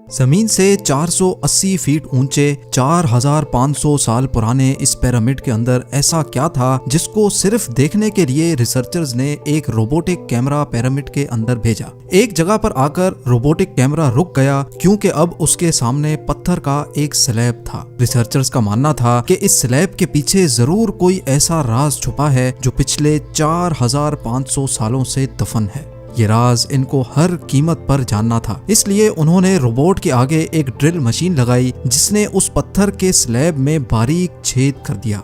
जमीन से 480 फीट ऊंचे 4500 साल पुराने इस पिरामिड के अंदर ऐसा क्या था जिसको सिर्फ देखने के लिए रिसर्चर्स ने एक रोबोटिक कैमरा पिरामिड के अंदर भेजा। एक जगह पर आकर रोबोटिक कैमरा रुक गया क्योंकि अब उसके सामने पत्थर का एक स्लैब था। रिसर्चर्स का मानना था कि इस स्लैब के पीछे जरूर कोई ऐसा राज छुपा है जो पिछले 4500 सालों से दफन है। ये राज इनको हर कीमत पर जानना था, इसलिए उन्होंने रोबोट के आगे एक ड्रिल मशीन लगाई जिसने उस पत्थर के स्लैब में बारीक छेद कर दिया।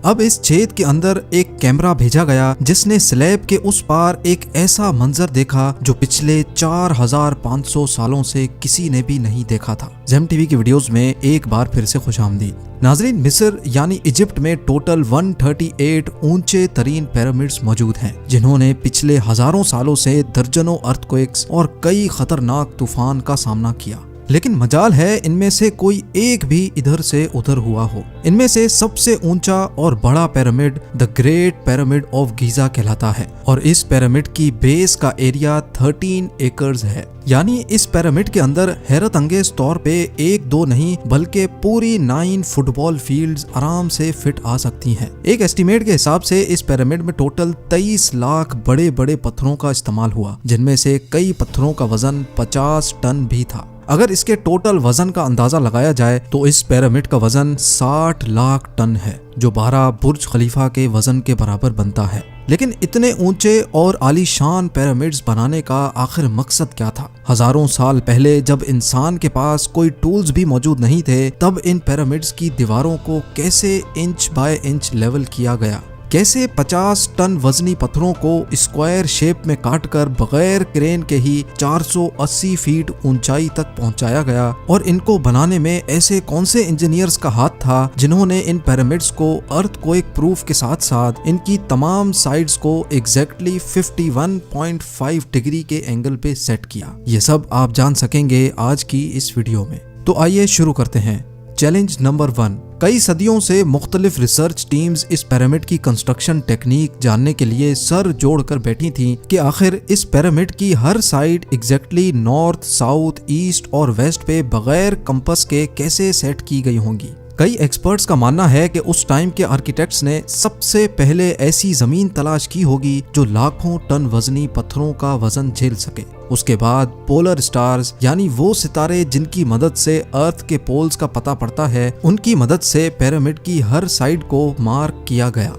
अब इस छेद के अंदर एक कैमरा भेजा गया जिसने स्लैब के उस पार एक ऐसा मंजर देखा जो पिछले 4500 सालों से किसी ने भी नहीं देखा था। जेम टीवी की वीडियोस में एक बार फिर से खुशामदीद। नाजरीन, मिस्र यानी इजिप्ट में टोटल 138 ऊंचे तरीन पिरामिड्स मौजूद हैं जिन्होंने पिछले हजारों सालों से दर्जनों अर्थक्वेक्स और कई खतरनाक तूफान का सामना किया। लेकिन मजाल है इनमें से कोई एक भी इधर से उधर हुआ हो। इनमें से सबसे ऊंचा और बड़ा pyramid the great pyramid of Giza कहलाता है और इस पिरामिड की बेस का एरिया 13 एकर्स है। यानी इस पिरामिड के अंदर हैरत अंगेज तौर पे एक दो नहीं बल्कि पूरी 9 फुटबॉल फील्ड्स आराम से फिट आ सकती हैं। एक एस्टीमेट के हिसाब से इस पिरामिड में टोटल 23 लाख बड़े बड़े पत्थरों का इस्तेमाल हुआ, जिनमें से कई पत्थरों का वजन 50 टन भी था। अगर इसके टोटल वजन का अंदाजा लगाया जाए तो इस पिरामिड का वजन 60 लाख टन है, जो 12 बुर्ज खलीफा के वजन के बराबर बनता है। लेकिन इतने ऊंचे और आलीशान पिरामिड्स बनाने का आखिर मकसद क्या था? हजारों साल पहले जब इंसान के पास कोई टूल्स भी मौजूद नहीं थे, तब इन पिरामिड्स की दीवारों को कैसे इंच बाय इंच लेवल किया गया? कैसे 50 टन वजनी पत्थरों को स्क्वायर शेप में काटकर बगैर क्रेन के ही 480 फीट ऊंचाई तक पहुंचाया गया? और इनको बनाने में ऐसे कौन से इंजीनियर्स का हाथ था जिन्होंने इन पिरामिड्स को अर्थक्वेक प्रूफ के साथ साथ इनकी तमाम साइड्स को एग्जैक्टली 51.5 डिग्री के एंगल पे सेट किया? ये सब आप जान सकेंगे आज की इस वीडियो में। तो आइए शुरू करते हैं। Challenge number 1। कई सदियों से मुख्तलिफ रिसर्च टीम्स इस पिरामिड की कंस्ट्रक्शन टेक्निक जानने के लिए सर जोड़कर बैठी थीं कि आखिर इस पिरामिड की हर side exactly north, south, east और वेस्ट पे बगैर कंपास के कैसे सेट की गई होंगी। कई एक्सपर्ट्स का मानना है कि उस टाइम के आर्किटेक्ट्स ने सबसे पहले ऐसी जमीन तलाश की होगी जो लाखों टन वजनी पत्थरों का वजन झेल सके। उसके बाद पोलर स्टार्स यानी वो सितारे जिनकी मदद से अर्थ के पोल्स का पता पड़ता है, उनकी मदद से पिरामिड की हर साइड को मार्क किया गया।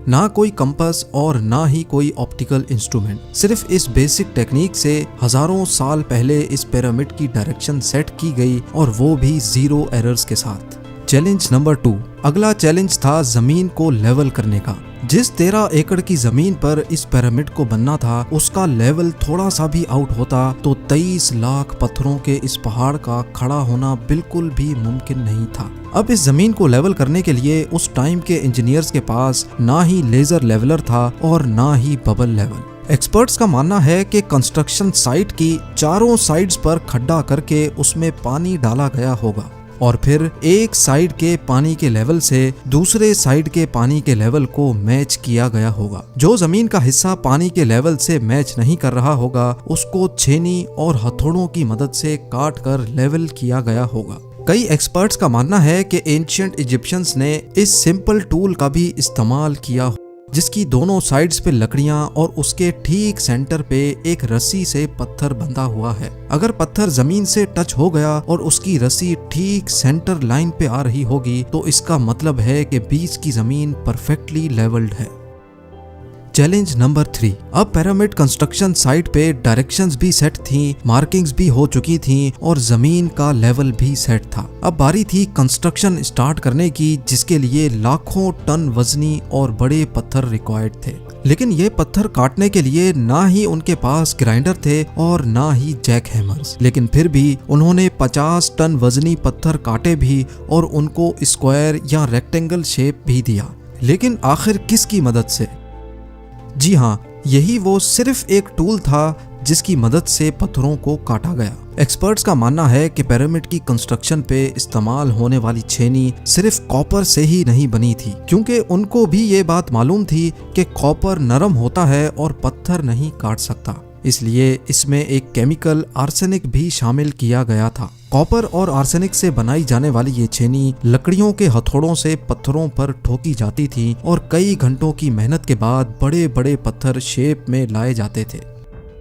ना कोई कंपास और ना ही कोई ऑप्टिकल इंस्ट्रूमेंट, सिर्फ इस बेसिक टेक्निक से हजारों साल पहले इस पिरामिड की डायरेक्शन सेट की गई और वो भी 0 एरर्स के साथ। Challenge number 2। अगला चैलेंज था जमीन को लेवल करने का। जिस 13 एकड़ की जमीन पर इस पिरामिड को बनना था, उसका लेवल थोड़ा सा भी आउट होता तो 23 लाख पत्थरों के इस पहाड़ का खड़ा होना बिल्कुल भी मुमकिन नहीं था। अब इस जमीन को लेवल करने के लिए उस टाइम के इंजीनियर्स के पास ना ही लेजर लेवलर था और ना ही बबल लेवल। एक्सपर्ट्स का मानना है कि कंस्ट्रक्शन साइट की चारों साइड्स पर खड्डा करके उसमें पानी डाला गया होगा और फिर एक साइड के पानी के लेवल से दूसरे साइड के पानी के लेवल को मैच किया गया होगा। जो जमीन का हिस्सा पानी के लेवल से मैच नहीं कर रहा होगा, उसको छेनी और हथौड़ों की मदद से काट कर लेवल किया गया होगा। कई एक्सपर्ट्स का मानना है कि एंशिएंट इजिप्शियंस ने इस सिंपल टूल का भी इस्तेमाल किया, जिसकी दोनों साइड्स पे लकड़ियां और उसके ठीक सेंटर पे एक रस्सी से पत्थर बंधा हुआ है। अगर पत्थर जमीन से टच हो गया और उसकी रस्सी ठीक सेंटर लाइन पे आ रही होगी तो इसका मतलब है कि बीच की जमीन परफेक्टली लेवल्ड है। Challenge number 3। अब पिरामिड कंस्ट्रक्शन साइट पे डायरेक्शंस भी सेट थी, मार्किंग्स भी हो चुकी थी और जमीन का लेवल भी सेट था। अब बारी थी कंस्ट्रक्शन स्टार्ट करने की, जिसके लिए लाखों टन वजनी और बड़े पत्थर रिक्वायर्ड थे। लेकिन ये पत्थर काटने के लिए ना ही उनके पास ग्राइंडर थे और ना ही जैक हैमर्स। लेकिन फिर भी उन्होंने 50 टन वजनी पत्थर काटे भी और उनको स्क्वायर या रेक्टेंगल शेप भी दिया। लेकिन आखिर किसकी मदद से? जी हाँ, यही वो सिर्फ एक टूल था जिसकी मदद से पत्थरों को काटा गया। एक्सपर्ट्स का मानना है कि पिरामिड की कंस्ट्रक्शन पे इस्तेमाल होने वाली छेनी सिर्फ कॉपर से ही नहीं बनी थी, क्योंकि उनको भी ये बात मालूम थी कि कॉपर नरम होता है और पत्थर नहीं काट सकता। इसलिए इसमें एक केमिकल आर्सेनिक भी शामिल किया गया था। कॉपर और आर्सेनिक से बनाई जाने वाली ये छेनी लकड़ियों के हथौड़ों से पत्थरों पर ठोकी जाती थी और कई घंटों की मेहनत के बाद बड़े बड़े पत्थर शेप में लाए जाते थे।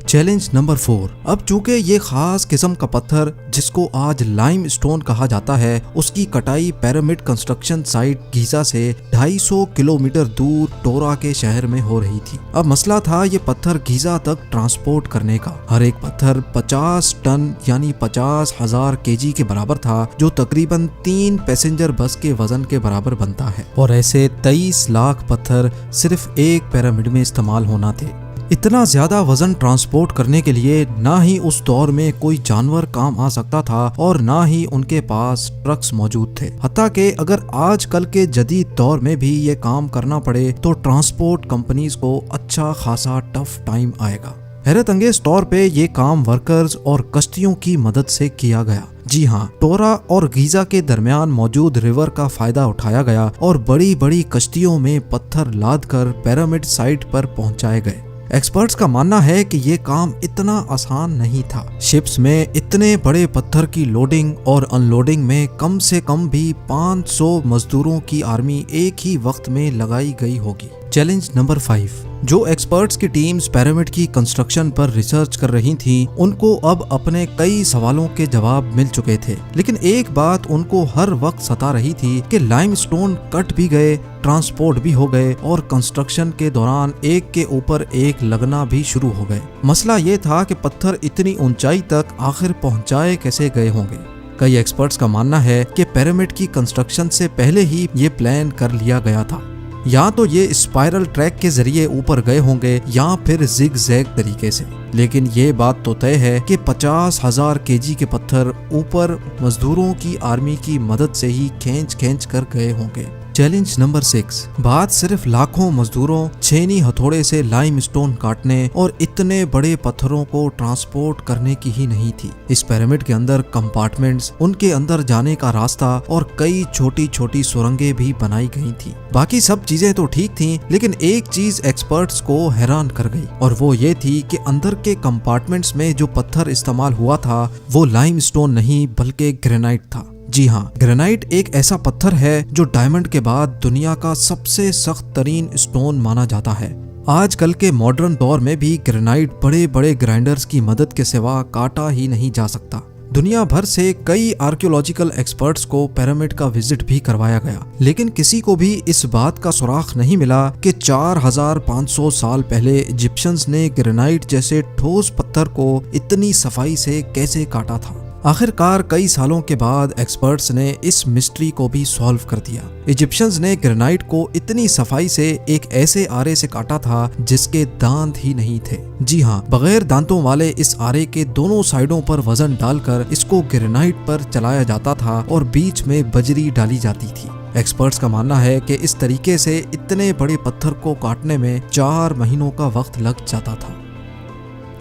Challenge number 4। अब चूंकि ये खास किस्म का पत्थर जिसको आज लाइम स्टोन कहा जाता है, उसकी कटाई पिरामिड कंस्ट्रक्शन साइट गीजा से 250 किलोमीटर दूर टोरा के शहर में हो रही थी। अब मसला था ये पत्थर गीजा तक ट्रांसपोर्ट करने का। हर एक पत्थर 50 टन यानी 50,000 केजी के बराबर था, जो तकरीबन 3 पैसेंजर बस के वजन के बराबर बनता है। और ऐसे 23 लाख पत्थर सिर्फ एक पिरामिड में इस्तेमाल होना थे। इतना ज्यादा वजन ट्रांसपोर्ट करने के लिए ना ही उस दौर में कोई जानवर काम आ सकता था और ना ही उनके पास ट्रक्स मौजूद थे। हत्ता कि अगर आजकल के जदीद दौर में भी ये काम करना पड़े तो ट्रांसपोर्ट कंपनीज को अच्छा खासा टफ टाइम आएगा। हैरत अंगेज तौर पे ये काम वर्कर्स और कश्तियों की मदद से किया गया। जी हाँ, टोरा और गीजा के दरमियान मौजूद रिवर का फायदा उठाया गया और बड़ी बड़ी कश्तियों में पत्थर लाद कर पिरामिड साइट पर पहुंचाए गए। एक्सपर्ट्स का मानना है कि ये काम इतना आसान नहीं था। शिप्स में इतने बड़े पत्थर की लोडिंग और अनलोडिंग में कम से कम भी 500 मजदूरों की आर्मी एक ही वक्त में लगाई गई होगी। Challenge number 5। जो एक्सपर्ट्स की टीम्स पिरामिड की कंस्ट्रक्शन पर रिसर्च कर रही थीं, उनको अब अपने कई सवालों के जवाब मिल चुके थे, लेकिन एक बात उनको हर वक्त सता रही थी कि लाइमस्टोन कट भी गए, ट्रांसपोर्ट भी हो गए और कंस्ट्रक्शन के दौरान एक के ऊपर एक लगना भी शुरू हो गए। मसला ये था कि पत्थर इतनी ऊंचाई तक आखिर पहुंचाए कैसे गए होंगे। कई एक्सपर्ट्स का मानना है कि पिरामिड की कंस्ट्रक्शन से पहले ही ये प्लान कर लिया गया था। या तो ये स्पाइरल ट्रैक के जरिए ऊपर गए होंगे या फिर जिग जैग तरीके से, लेकिन ये बात तो तय है कि 50,000 केजी के पत्थर ऊपर मजदूरों की आर्मी की मदद से ही खींच कर गए होंगे। Challenge number 6। बात सिर्फ लाखों मजदूरों छेनी हथौड़े से लाइमस्टोन काटने और इतने बड़े पत्थरों को ट्रांसपोर्ट करने की ही नहीं थी। इस पिरामिड के अंदर कंपार्टमेंट्स, उनके अंदर जाने का रास्ता और कई छोटी छोटी सुरंगें भी बनाई गई थी। बाकी सब चीजें तो ठीक थी, लेकिन एक चीज एक्सपर्ट्स को हैरान कर गई और वो ये थी कि अंदर के कंपार्टमेंट्स में जो पत्थर इस्तेमाल हुआ था वो लाइमस्टोन नहीं बल्कि ग्रेनाइट था। जी हाँ, ग्रेनाइट एक ऐसा पत्थर है जो डायमंड के बाद दुनिया का सबसे सख्त तरीन स्टोन माना जाता है। आजकल के मॉडर्न दौर में भी ग्रेनाइट बड़े बड़े ग्राइंडर्स की मदद के सिवा काटा ही नहीं जा सकता। दुनिया भर से कई आर्कियोलॉजिकल एक्सपर्ट्स को पिरामिड का विजिट भी करवाया गया, लेकिन किसी को भी इस बात का सुराग नहीं मिला कि 4500 साल पहले इजिप्शियंस ने ग्रेनाइट जैसे ठोस पत्थर को इतनी सफाई से कैसे काटा था। आखिरकार कई सालों के बाद एक्सपर्ट्स ने इस मिस्ट्री को भी सॉल्व कर दिया। इजिप्शियंस ने ग्रेनाइट को इतनी सफाई से एक ऐसे आरे से काटा था जिसके दांत ही नहीं थे। जी हाँ, बगैर दांतों वाले इस आरे के दोनों साइडों पर वजन डालकर इसको ग्रेनाइट पर चलाया जाता था और बीच में बजरी डाली जाती थी। एक्सपर्ट्स का मानना है कि इस तरीके से इतने बड़े पत्थर को काटने में 4 महीनों का वक्त लग जाता था।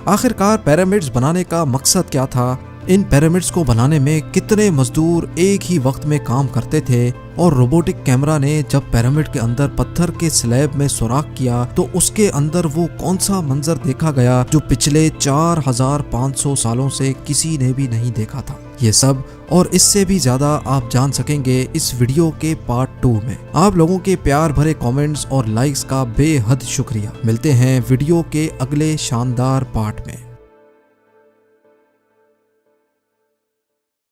आखिरकार पिरामिड्स बनाने का मकसद क्या था? इन पिरामिड्स को बनाने में कितने मजदूर एक ही वक्त में काम करते थे? और रोबोटिक कैमरा ने जब पिरामिड के अंदर पत्थर के स्लैब में सुराख किया तो उसके अंदर वो कौन सा मंजर देखा गया जो पिछले 4500 सालों से किसी ने भी नहीं देखा था? ये सब और इससे भी ज्यादा आप जान सकेंगे इस वीडियो के पार्ट 2 में। आप लोगों के प्यार भरे कमेंट्स और लाइक्स का बेहद शुक्रिया। मिलते हैं वीडियो के अगले शानदार पार्ट में।